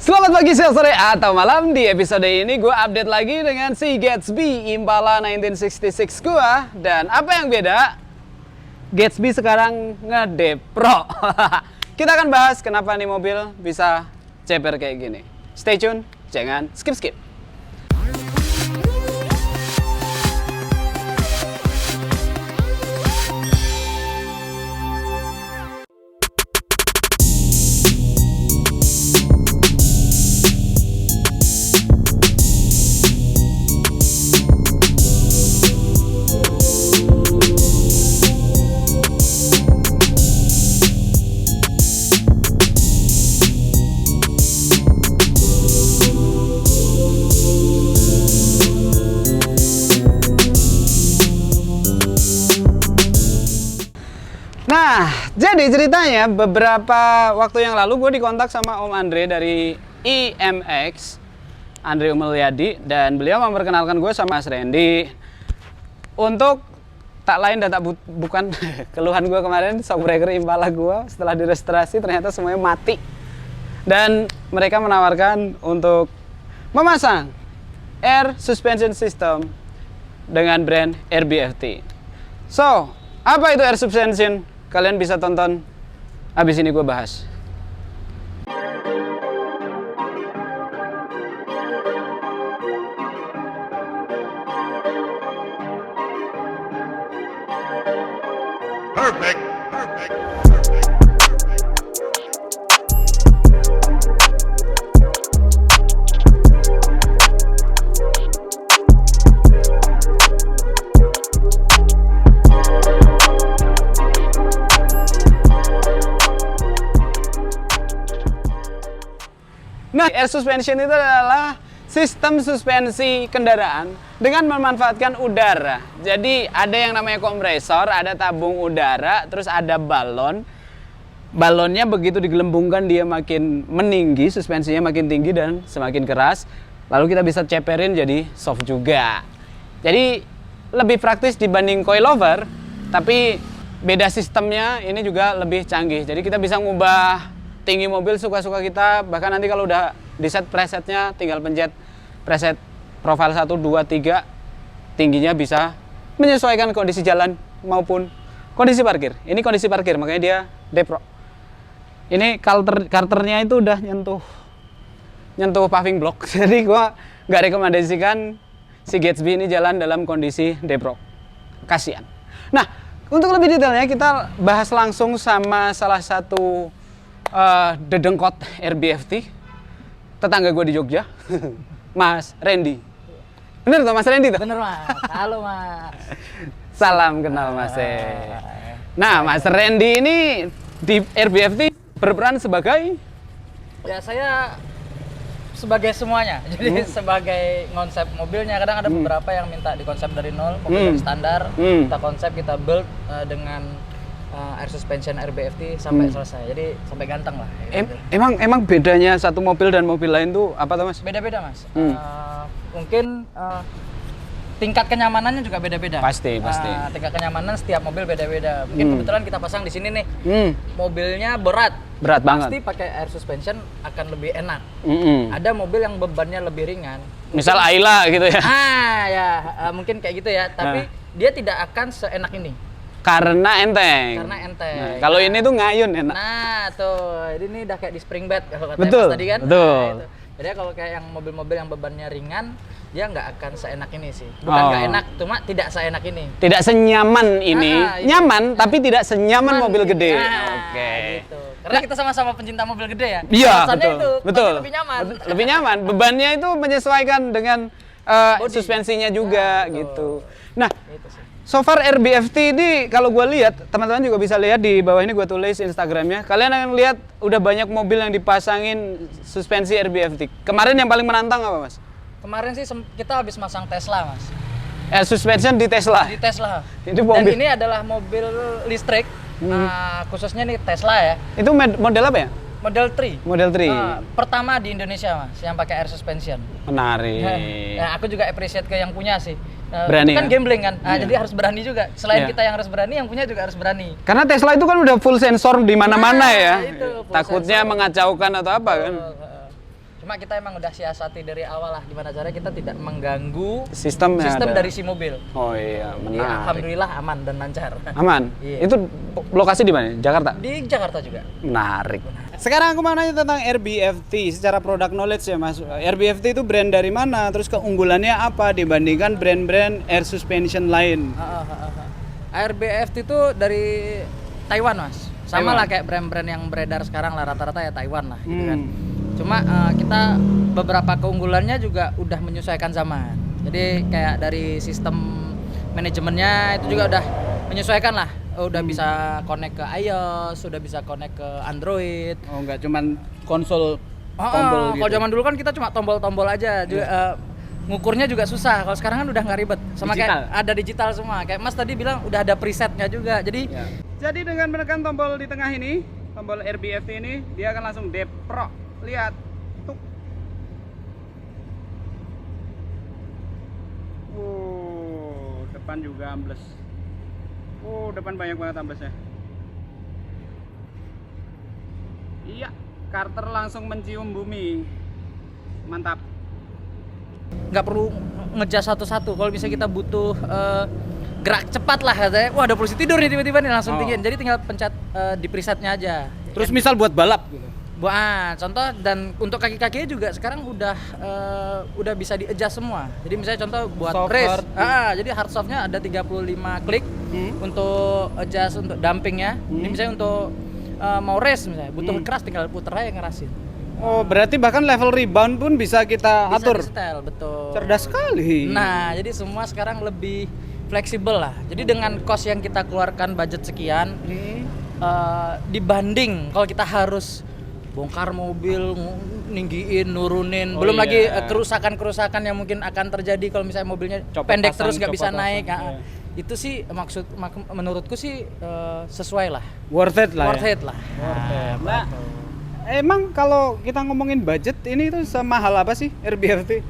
Selamat pagi, siang, sore, atau malam. Di episode ini gue update lagi dengan si Gatsby Impala 1966 gue. Dan apa yang beda? Gatsby sekarang ngedepro. Kita akan bahas kenapa nih mobil bisa ceper kayak gini. Stay tune, jangan skip-skip. Nah, jadi ceritanya beberapa waktu yang lalu gue dikontak sama Om Andre dari IMX, Andre Umulyadi, dan beliau memperkenalkan gue sama Mas Randy untuk tak lain dan tak bukan keluhan gue kemarin, shockbreaker Impala gue setelah direstorasi ternyata semuanya mati. Dan mereka menawarkan untuk memasang air suspension system dengan brand RBFT. So, apa itu air suspension? Kalian bisa tonton habis ini gue bahas. Perfect. Perfect. Nah, air suspension itu adalah sistem suspensi kendaraan dengan memanfaatkan udara. Jadi ada yang namanya kompresor, ada tabung udara, terus ada balon. Balonnya begitu digelembungkan dia makin meninggi, suspensinya makin tinggi dan semakin keras. Lalu kita bisa ceperin jadi soft juga. Jadi lebih praktis dibanding coilover, tapi beda sistemnya ini juga lebih canggih. Jadi kita bisa ngubah tinggi mobil suka-suka kita, bahkan nanti kalau udah di set presetnya tinggal pencet preset profile 1, 2, 3, tingginya bisa menyesuaikan kondisi jalan maupun kondisi parkir. Ini kondisi parkir, makanya dia depro. Ini karternya itu udah nyentuh paving block, jadi gua nggak rekomendasikan si Gatsby ini jalan dalam kondisi depro. Kasian. Nah, untuk lebih detailnya kita bahas langsung sama salah satu dedengkot RBFT, tetangga gue di Jogja, Mas Randy. Bener tuh Mas Randy tuh? Bener Mas, halo Mas. Salam kenal Mas. Nah, Mas Randy ini di RBFT berperan sebagai? Ya saya sebagai semuanya, jadi sebagai konsep mobilnya. Kadang ada beberapa yang minta dikonsep dari nol, mobil dari standar, kita konsep, kita build dengan air suspension RBFT sampai selesai, jadi sampai ganteng lah. Emang bedanya satu mobil dan mobil lain tuh apa tuh Mas? Beda-beda Mas. Mungkin tingkat kenyamanannya juga beda-beda. Pasti. Tingkat kenyamanan setiap mobil beda-beda. Mungkin kebetulan kita pasang di sini nih, mobilnya berat banget. Pasti pakai air suspension akan lebih enak. Ada mobil yang bebannya lebih ringan. Misal Ayla gitu ya? Mungkin kayak gitu ya. Tapi dia tidak akan seenak ini. Karena enteng. Nah, kalau ini tuh ngayun enak. Nah, tuh. Ini udah kayak di spring bed kalau kata Mas tadi kan. Betul. Nah, itu. Jadi kalau kayak yang mobil-mobil yang bebannya ringan, dia nggak akan seenak ini sih. Bukan nggak enak, cuma tidak seenak ini. Tidak senyaman ini. Nyaman, tapi tidak senyaman mobil gede. Oke. Gitu. Karena kita sama-sama pencinta mobil gede ya. Iya, betul. Lebih nyaman. Lebih nyaman. Bebannya itu menyesuaikan dengan suspensinya juga gitu. Nah, Gitu sih. so far RBFT ini kalau gue lihat, teman-teman juga bisa lihat di bawah ini gue tulis Instagramnya. Kalian akan lihat udah banyak mobil yang dipasangin suspensi RBFT. Kemarin yang paling menantang apa Mas? Kemarin sih kita habis masang Tesla Mas. Suspension di Tesla. Di Tesla. Itu mobil. Dan ini adalah mobil listrik, khususnya nih Tesla ya. Itu model apa ya? Model 3. Model 3. Pertama di Indonesia Mas, yang pakai air suspension. Menarik. Nah, aku juga appreciate ke yang punya sih. Berani itu kan ya? gambling kan, jadi harus berani juga. Selain Iya. kita yang harus berani, yang punya juga harus berani. Karena Tesla itu kan udah full sensor di mana-mana ya. itu, full Takutnya sensor. mengacaukan atau apa kan. Cuma kita emang udah siasati dari awal lah gimana caranya kita tidak mengganggu Sistem dari si mobil. Oh iya, Iya, menarik. alhamdulillah aman dan lancar. Aman? Iya. Itu lokasi di mana? Jakarta? Di Jakarta juga. Menarik. Sekarang aku mau nanya tentang RBFT secara product knowledge ya Mas. RBFT itu brand dari mana? Terus keunggulannya apa dibandingkan brand-brand air suspension lain? RBFT itu dari Taiwan Mas. Sama Taiwan. lah kayak brand-brand yang beredar sekarang lah, rata-rata ya Taiwan lah gitu kan. Cuma kita beberapa keunggulannya juga udah menyesuaikan zaman. Jadi kayak dari sistem manajemennya itu juga udah menyesuaikan lah. Udah bisa connect ke iOS, udah bisa connect ke Android. Oh, enggak cuman konsol tombol gitu. Kalau zaman dulu kan kita cuma tombol-tombol aja. Juga, ngukurnya juga susah. Kalau sekarang kan udah nggak ribet. Sama Digital. kayak ada digital semua. Kayak Mas tadi bilang udah ada presetnya juga. Jadi Jadi dengan menekan tombol di tengah ini, tombol RBFT ini, dia akan langsung depro. Lihat. Tuk. Depan juga ambles. Depan banyak banget amblesnya. Iya, Carter langsung mencium bumi. Mantap. nggak perlu ngejas satu-satu. Kalau misalnya kita butuh gerak cepat lah katanya. Wah, ada polisi tidur nih tiba-tiba nih langsung tinggiin. Jadi tinggal pencet di presetnya aja. Terus misal buat balap gitu. Contoh dan untuk kaki-kakinya juga sekarang udah bisa di-adjust semua. Jadi misalnya contoh buat Soft, race. hard. Jadi hard softnya ada 35 klik untuk adjust untuk dumpingnya. Ini misalnya untuk mau race misalnya, butuh keras tinggal puter aja ngerasin. Oh, berarti bahkan level rebound pun bisa kita Bisa atur. di-setel, betul. Cerdas sekali. Nah, jadi semua sekarang lebih fleksibel lah. Jadi dengan cost yang kita keluarkan budget sekian, dibanding kalau kita harus bongkar mobil, ninggiin, nurunin, belum lagi kerusakan-kerusakan yang mungkin akan terjadi kalau misalnya mobilnya Copot pendek pasang, terus nggak bisa copot naik. pasang, Itu sih menurutku sih sesuai lah. Worth it lah. Worth ya? it lah. Nah, emang kalau kita ngomongin budget ini tuh semahal apa sih RBFT?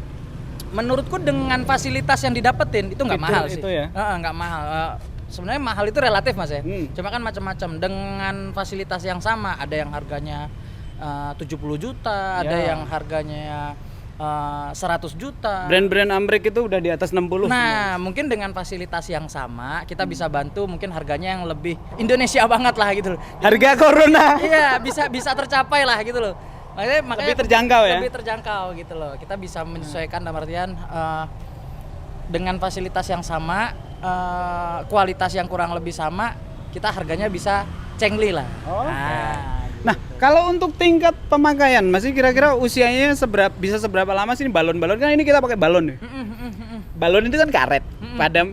Menurutku dengan fasilitas yang didapetin itu nggak Fitur mahal sih. itu ya? Nggak mahal. Sebenarnya mahal itu relatif Mas ya. Hmm. Cuma kan macam-macam. Dengan fasilitas yang sama, ada yang harganya 70 juta, ada Ya. yang harganya 100 juta. Brand-brand Amrik itu udah di atas 60. Nah, mungkin dengan fasilitas yang sama kita bisa bantu mungkin harganya yang lebih Indonesia banget lah gitu loh. Harga Corona. Iya, bisa tercapai lah gitu loh. Makanya Lebih terjangkau ya? Lebih terjangkau gitu loh. Kita bisa menyesuaikan dalam artian dengan fasilitas yang sama, kualitas yang kurang lebih sama, kita harganya bisa cengli lah. Nah, kalau untuk tingkat pemakaian, masih kira-kira usianya bisa seberapa lama sih balon-balon? Kan ini kita pakai balon nih. Balon itu kan karet.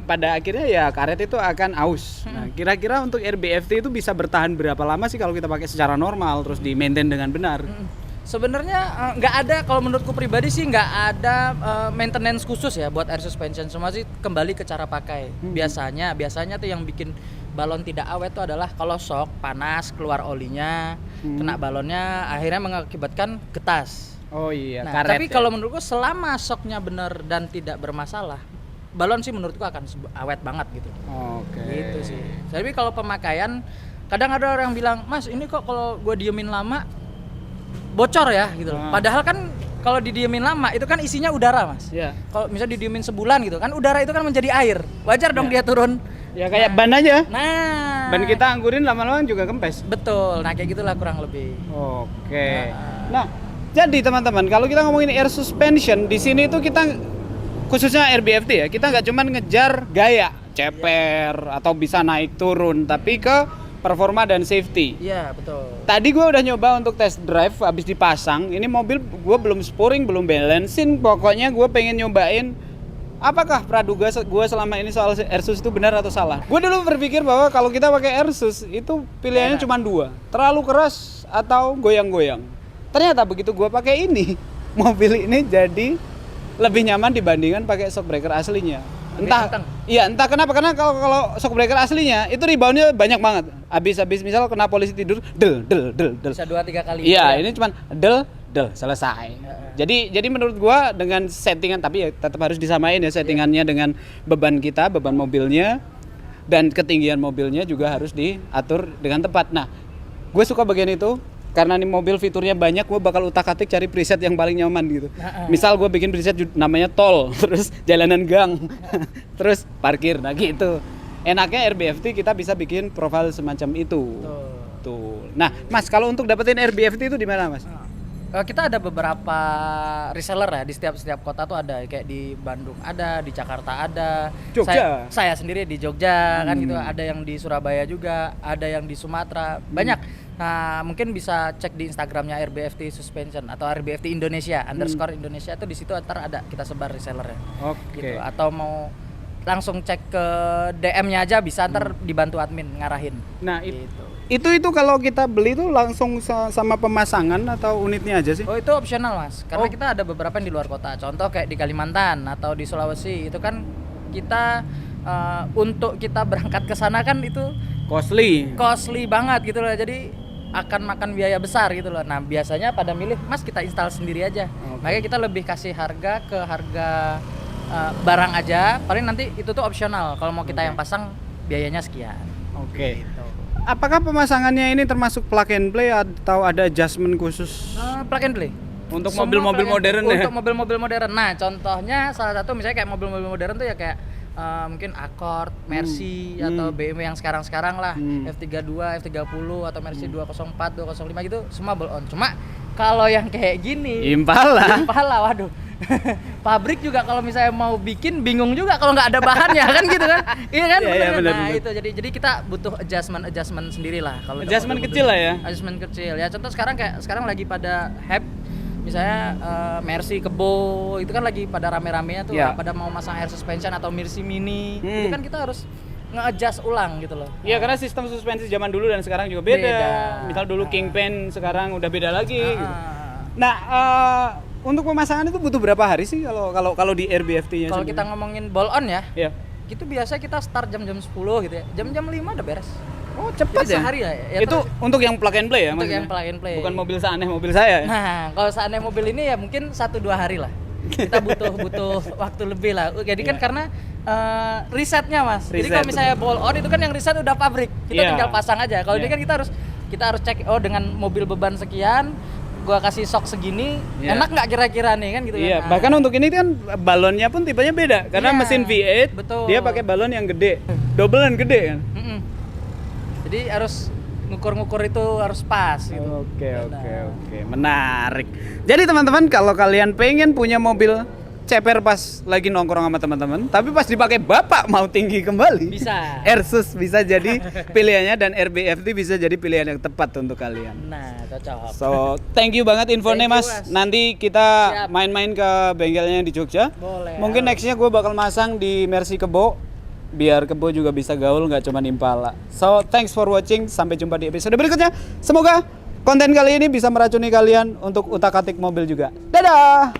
Pada akhirnya ya karet itu akan aus. Nah, kira-kira untuk RBFT itu bisa bertahan berapa lama sih kalau kita pakai secara normal terus di maintain dengan benar? Sebenarnya nggak ada, kalau menurutku pribadi sih nggak ada maintenance khusus ya buat air suspension. Semua sih kembali ke cara pakai. Biasanya tuh yang bikin balon tidak awet tuh adalah kalau shock, panas, keluar olinya, kena balonnya, akhirnya mengakibatkan getas. Oh iya, Nah, karet. tapi kalau menurutku selama shocknya benar dan tidak bermasalah, balon sih menurutku akan awet banget gitu. Oke. Gitu sih. Tapi kalau pemakaian, kadang ada orang yang bilang, Mas ini kok kalau gue diemin lama bocor ya gitu loh. Padahal kan kalau didiemin lama itu kan isinya udara Mas. Iya. Kalau misalnya didiemin sebulan gitu kan udara itu kan menjadi air. Wajar dong dia turun. Ya kayak ban aja. Nah. Ban kita anggurin lama-lama juga kempes. Betul. Nah kayak gitulah kurang lebih. Oke. Nah, jadi teman-teman, kalau kita ngomongin air suspension di sini tuh kita khususnya RBFT ya, kita nggak cuma ngejar gaya, ceper atau bisa naik turun, tapi ke performa dan safety. Iya betul. Tadi gue udah nyoba untuk test drive, habis dipasang. Ini mobil gue belum sporing, belum balancing. Pokoknya gue pengen nyobain apakah praduga gue selama ini soal Airsus itu benar atau salah. Gue dulu berpikir bahwa kalau kita pakai Airsus itu pilihannya cuma dua, terlalu keras atau goyang-goyang. Ternyata begitu gue pakai ini, mobil ini jadi lebih nyaman dibandingkan pakai shock breaker aslinya. Entah kenapa, karena kalau shock breaker aslinya itu reboundnya banyak banget. Habis misal kena polisi tidur, del. Bisa 2-3 kali. Iya, ini cuma del selesai. Jadi menurut gua dengan settingan, tapi ya tetap harus disamain ya settingannya dengan beban kita, beban mobilnya dan ketinggian mobilnya juga harus diatur dengan tepat. Nah, gue suka bagian itu. karena ini mobil fiturnya banyak, gue bakal utak-atik cari preset yang paling nyaman gitu. Misal gue bikin preset namanya tol, terus jalanan gang, terus parkir, nah gitu. Enaknya RBFT kita bisa bikin profil semacam itu. Tuh. Nah, Mas, kalau untuk dapetin RBFT itu di mana, Mas? Kita ada beberapa reseller ya di setiap kota tuh ada, kayak di Bandung ada, di Jakarta ada, Jogja. saya sendiri di Jogja kan gitu, ada yang di Surabaya juga, ada yang di Sumatera, banyak. Nah mungkin bisa cek di Instagramnya RBFT Suspension atau RBFT Indonesia _Indonesia tuh, di situ ntar ada kita sebar resellernya. Oke. Gitu. Atau mau langsung cek ke DM-nya aja bisa, ntar dibantu admin ngarahin. Nah, gitu. Itu kalau kita beli tuh langsung sama pemasangan atau unitnya aja sih? Oh, itu opsional, Mas. Karena kita ada beberapa yang di luar kota. Contoh kayak di Kalimantan atau di Sulawesi, itu kan kita untuk kita berangkat ke sana kan itu costly banget gitu loh. Jadi akan makan biaya besar gitu loh. Nah, biasanya pada milih, Mas, kita install sendiri aja. Makanya kita lebih kasih harga ke harga barang aja. Paling nanti itu tuh opsional. Kalau mau kita yang pasang biayanya sekian. Oke. Apakah pemasangannya ini termasuk plug and play atau ada adjustment khusus? Plug and play. Untuk Semua mobil-mobil plug and- modern ya? Untuk mobil-mobil modern. Nah, contohnya salah satu misalnya kayak mobil-mobil modern tuh ya kayak mungkin Accord, Mercy atau BMW yang sekarang-sekarang lah, F32, F30 atau Mercy 204, 205 gitu, semua bolt on. Cuma kalau yang kayak gini, Impala. waduh. Pabrik juga kalau misalnya mau bikin bingung juga kalau nggak ada bahannya kan gitu kan. Iya kan? Iya, bener, Nah, bener. itu jadi kita butuh adjustment sendiri lah kalau Adjustment untuk kecil lah ya? Adjustment kecil ya. Contoh sekarang lagi pada hype misalnya Mercy Kebo itu kan lagi pada rame-ramenya tuh, Iya. pada mau masang air suspension atau Mercy Mini. Itu kan kita harus nge-adjust ulang gitu loh. Iya, karena sistem suspensi zaman dulu dan sekarang juga beda. Beda. Misal dulu Kingpin, sekarang udah beda lagi. Gitu. Ah. Nah, untuk pemasangan itu butuh berapa hari sih kalau di RBFT-nya? Kalau kita ngomongin bolt on ya, ya. itu biasa kita start jam-jam 10 gitu ya. Jam-jam 5 udah beres. Oh, cepat Jadi ya. sehari lah ya. Itu untuk yang plug and play ya, untuk maksudnya? yang plug and play. Bukan mobil seaneh mobil saya ya. Nah, kalau seandainya mobil ini ya mungkin 1-2 hari lah. Kita butuh waktu lebih lah. Jadi kan karena risetnya, Mas. Jadi Riset, kalau misalnya bolt on itu kan yang riset udah pabrik. Kita Iya. tinggal pasang aja. Kalau Iya. ini kan kita harus cek, oh dengan mobil beban sekian gua kasih sok segini, Iya. enak nggak kira-kira nih kan gitu Iya, kan. bahkan untuk ini kan balonnya pun tipenya beda karena Iya, mesin V8 betul. dia pakai balon yang gede, double dan gede kan. Mm-mm. Jadi harus ngukur-ngukur itu harus pas gitu. Oke, menarik. Jadi teman-teman kalau kalian pengen punya mobil ceper pas lagi nongkrong sama teman-teman, tapi pas dipakai bapak mau tinggi kembali, Bisa. Airsus bisa jadi pilihannya dan RBFT bisa jadi pilihan yang tepat untuk kalian. Nah, cocok. So, thank you banget infonya, Thank you, Mas. Mas. Nanti kita Siap. main-main ke bengkelnya di Jogja. Boleh. Mungkin nextnya gue bakal masang di Mercy Kebo, biar Kebo juga bisa gaul, nggak cuma Impala. So, thanks for watching. Sampai jumpa di episode berikutnya. Semoga konten kali ini bisa meracuni kalian untuk utak-atik mobil juga. Dadah!